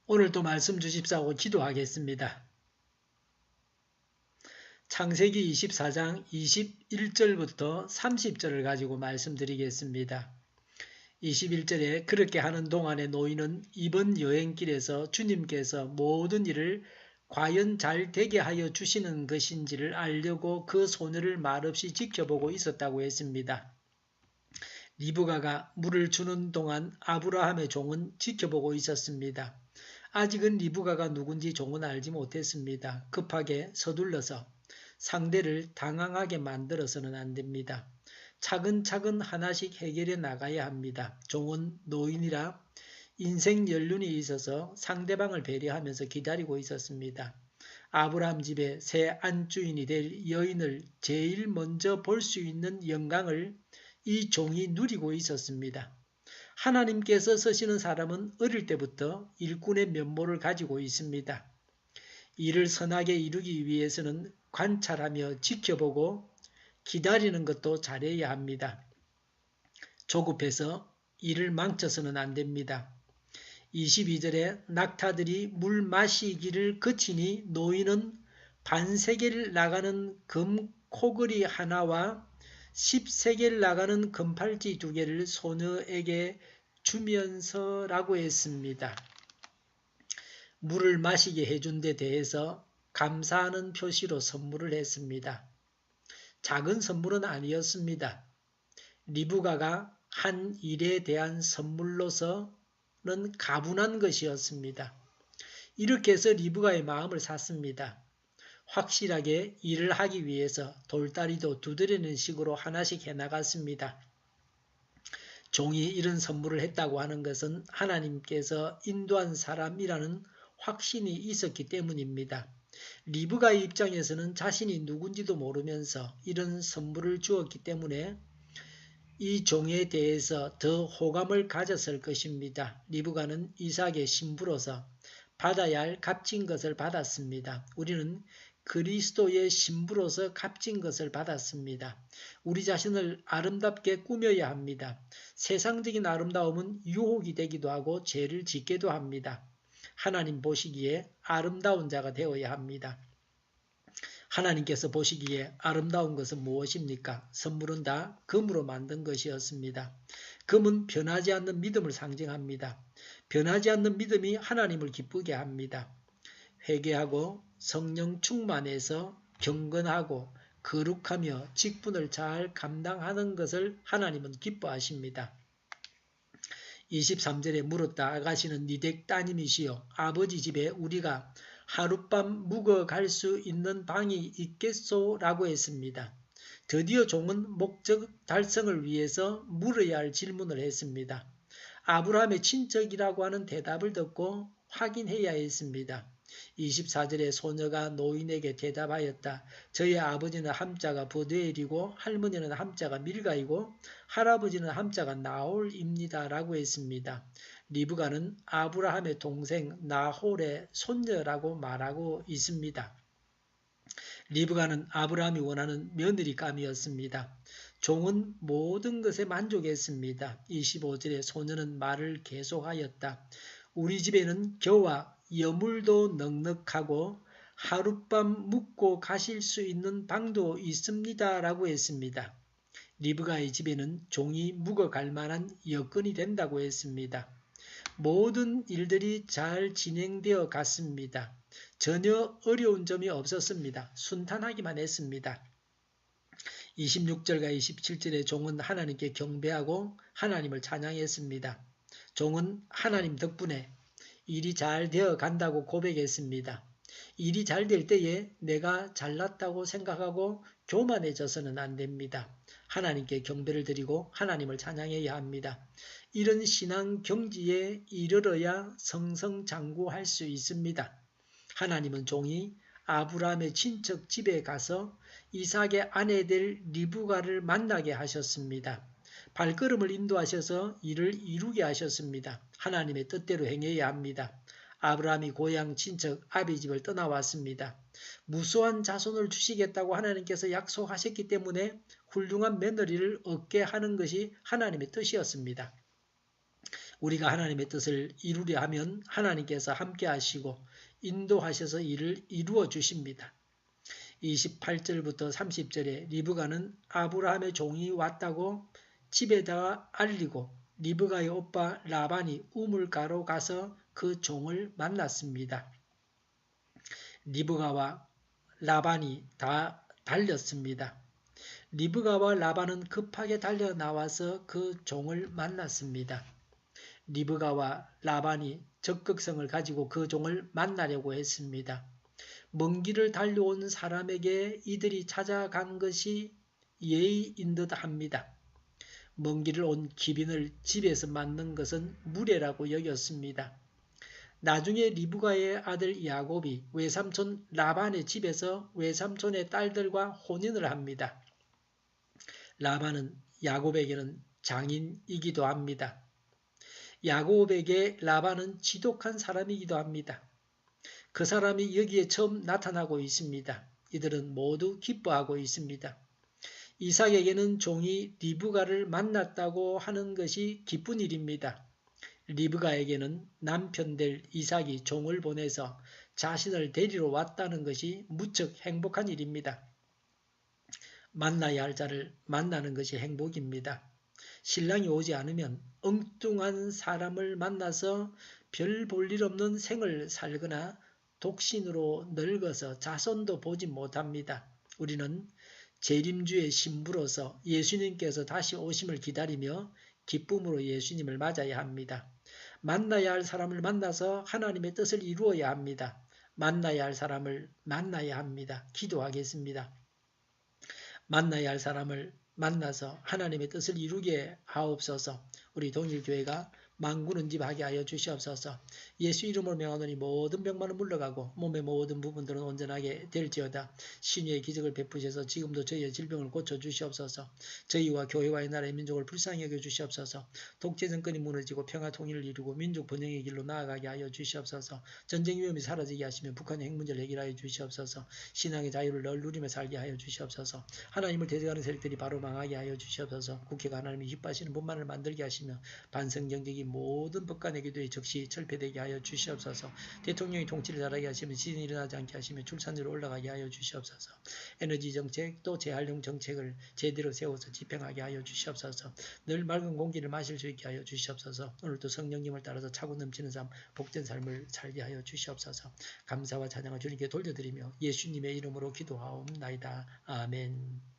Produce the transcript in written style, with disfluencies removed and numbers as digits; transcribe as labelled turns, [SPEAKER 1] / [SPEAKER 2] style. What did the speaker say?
[SPEAKER 1] 오늘도 말씀 주십사고 기도하겠습니다. 창세기 24장 21절부터 30절을 가지고 말씀드리겠습니다. 21절에 그렇게 하는 동안에 노인은 이번 여행길에서 주님께서 모든 일을 과연 잘 되게 하여 주시는 것인지를 알려고 그 소녀를 말없이 지켜보고 있었다고 했습니다. 리브가가 물을 주는 동안 아브라함의 종은 지켜보고 있었습니다. 아직은 리브가가 누군지 종은 알지 못했습니다. 급하게 서둘러서 상대를 당황하게 만들어서는 안 됩니다. 차근차근 하나씩 해결해 나가야 합니다. 종은 노인이라 인생 연륜이 있어서 상대방을 배려하면서 기다리고 있었습니다. 아브라함 집의 새 안주인이 될 여인을 제일 먼저 볼 수 있는 영광을 이 종이 누리고 있었습니다. 하나님께서 쓰시는 사람은 어릴 때부터 일꾼의 면모를 가지고 있습니다. 일을 선하게 이루기 위해서는 관찰하며 지켜보고 기다리는 것도 잘해야 합니다. 조급해서 일을 망쳐서는 안 됩니다. 22절에 낙타들이 물 마시기를 그치니 노인은 반세겔 나가는 금 코그리 하나와 10세겔 나가는 금팔찌 2개를 소녀에게 주면서라고 했습니다. 물을 마시게 해준 데 대해서 감사하는 표시로 선물을 했습니다. 작은 선물은 아니었습니다. 리브가가 한 일에 대한 선물로서는 가분한 것이었습니다. 이렇게 해서 리브가의 마음을 샀습니다. 확실하게 일을 하기 위해서 돌다리도 두드리는 식으로 하나씩 해나갔습니다. 종이 이런 선물을 했다고 하는 것은 하나님께서 인도한 사람이라는 확신이 있었기 때문입니다. 리브가의 입장에서는 자신이 누군지도 모르면서 이런 선물을 주었기 때문에 이 종에 대해서 더 호감을 가졌을 것입니다. 리브가는 이삭의 신부로서 받아야 할 값진 것을 받았습니다. 우리는 그리스도의 신부로서 값진 것을 받았습니다. 우리 자신을 아름답게 꾸며야 합니다. 세상적인 아름다움은 유혹이 되기도 하고 죄를 짓게도 합니다. 하나님 보시기에 아름다운 자가 되어야 합니다. 하나님께서 보시기에 아름다운 것은 무엇입니까? 선물은 다 금으로 만든 것이었습니다. 금은 변하지 않는 믿음을 상징합니다. 변하지 않는 믿음이 하나님을 기쁘게 합니다. 회개하고 성령 충만해서 경건하고 거룩하며 직분을 잘 감당하는 것을 하나님은 기뻐하십니다. 23절에 물었다. 아가씨는 네 댁 따님이시여 아버지 집에 우리가 하룻밤 묵어 갈 수 있는 방이 있겠소? 라고 했습니다. 드디어 종은 목적 달성을 위해서 물어야 할 질문을 했습니다. 아브라함의 친척이라고 하는 대답을 듣고 확인해야 했습니다. 24절에 소녀가 노인에게 대답하였다. 저희 아버지는 함자가 브두엘이고 할머니는 함자가 밀가이고 할아버지는 함자가 나홀입니다. 라고 했습니다. 리브가는 아브라함의 동생 나홀의 손녀라고 말하고 있습니다. 리브가는 아브라함이 원하는 며느리감이었습니다. 종은 모든 것에 만족했습니다. 25절에 소녀는 말을 계속하였다. 우리 집에는 겨와 여물도 넉넉하고 하룻밤 묵고 가실 수 있는 방도 있습니다. 라고 했습니다. 리브가의 집에는 종이 묵어갈 만한 여건이 된다고 했습니다. 모든 일들이 잘 진행되어 갔습니다. 전혀 어려운 점이 없었습니다. 순탄하기만 했습니다. 26절과 27절에 종은 하나님께 경배하고 하나님을 찬양했습니다. 종은 하나님 덕분에 일이 잘 되어 간다고 고백했습니다. 일이 잘 될 때에 내가 잘났다고 생각하고 교만해져서는 안 됩니다. 하나님께 경배를 드리고 하나님을 찬양해야 합니다. 이런 신앙 경지에 이르러야 성성장구할 수 있습니다. 하나님은 종이 아브라함의 친척 집에 가서 이삭의 아내 될 리브가를 만나게 하셨습니다. 발걸음을 인도하셔서 일을 이루게 하셨습니다. 하나님의 뜻대로 행해야 합니다. 아브라함이 고향 친척 아비 집을 떠나왔습니다. 무수한 자손을 주시겠다고 하나님께서 약속하셨기 때문에 훌륭한 며느리를 얻게 하는 것이 하나님의 뜻이었습니다. 우리가 하나님의 뜻을 이루려 하면 하나님께서 함께 하시고 인도하셔서 이를 이루어 주십니다. 28절부터 30절에 리브가는 아브라함의 종이 왔다고 집에다가 알리고 리브가의 오빠 라반이 우물가로 가서 그 종을 만났습니다. 리브가와 라반이 다 달렸습니다. 리브가와 라반은 급하게 달려 나와서 그 종을 만났습니다. 리브가와 라반이 적극성을 가지고 그 종을 만나려고 했습니다. 먼 길을 달려온 사람에게 이들이 찾아간 것이 예의인 듯 합니다. 먼 길을 온 기빈을 집에서 맞는 것은 무례라고 여겼습니다. 나중에 리브가의 아들 야곱이 외삼촌 라반의 집에서 외삼촌의 딸들과 혼인을 합니다. 라반은 야곱에게는 장인이기도 합니다. 야곱에게 라반은 지독한 사람이기도 합니다. 그 사람이 여기에 처음 나타나고 있습니다. 이들은 모두 기뻐하고 있습니다. 이삭에게는 종이 리브가를 만났다고 하는 것이 기쁜 일입니다. 리브가에게는 남편 될 이삭이 종을 보내서 자신을 데리러 왔다는 것이 무척 행복한 일입니다. 만나야 할 자를 만나는 것이 행복입니다. 신랑이 오지 않으면 엉뚱한 사람을 만나서 별 볼 일 없는 생을 살거나 독신으로 늙어서 자손도 보지 못합니다. 우리는 재림주의 신부로서 예수님께서 다시 오심을 기다리며 기쁨으로 예수님을 맞아야 합니다. 만나야 할 사람을 만나서 하나님의 뜻을 이루어야 합니다. 만나야 할 사람을 만나야 합니다. 기도하겠습니다. 만나야 할 사람을 만나서 하나님의 뜻을 이루게 하옵소서. 우리 동일교회가 만구는 집 하게 하여 주시옵소서. 예수 이름으로 명하노니 모든 병만은 물러가고 몸의 모든 부분들은 온전하게 될지어다. 신유의 기적을 베푸셔서 지금도 저희의 질병을 고쳐주시옵소서. 저희와 교회와의 나라의 민족을 불쌍히 여겨 주시옵소서. 독재 정권이 무너지고 평화 통일을 이루고 민족 번영의 길로 나아가게 하여 주시옵소서. 전쟁 위험이 사라지게 하시며 북한의 핵 문제를 해결하여 주시옵소서. 신앙의 자유를 늘 누리며 살게 하여 주시옵소서. 하나님을 대적하는 세력들이 바로 망하게 하여 주시옵소서. 국회가 하나님이 기뻐하시는 분만을 만들게 하시며 반성경제기 모든 법관의 기도에 적시 철폐되게 하여 주시옵소서. 대통령이 통치를 잘하게 하시며 지진이 일어나지 않게 하시며 출산율이 올라가게 하여 주시옵소서. 에너지 정책 또 재활용 정책을 제대로 세워서 집행하게 하여 주시옵소서. 늘 맑은 공기를 마실 수 있게 하여 주시옵소서. 오늘도 성령님을 따라서 차고 넘치는 삶 복된 삶을 살게 하여 주시옵소서. 감사와 찬양을 주님께 돌려드리며 예수님의 이름으로 기도하옵나이다. 아멘.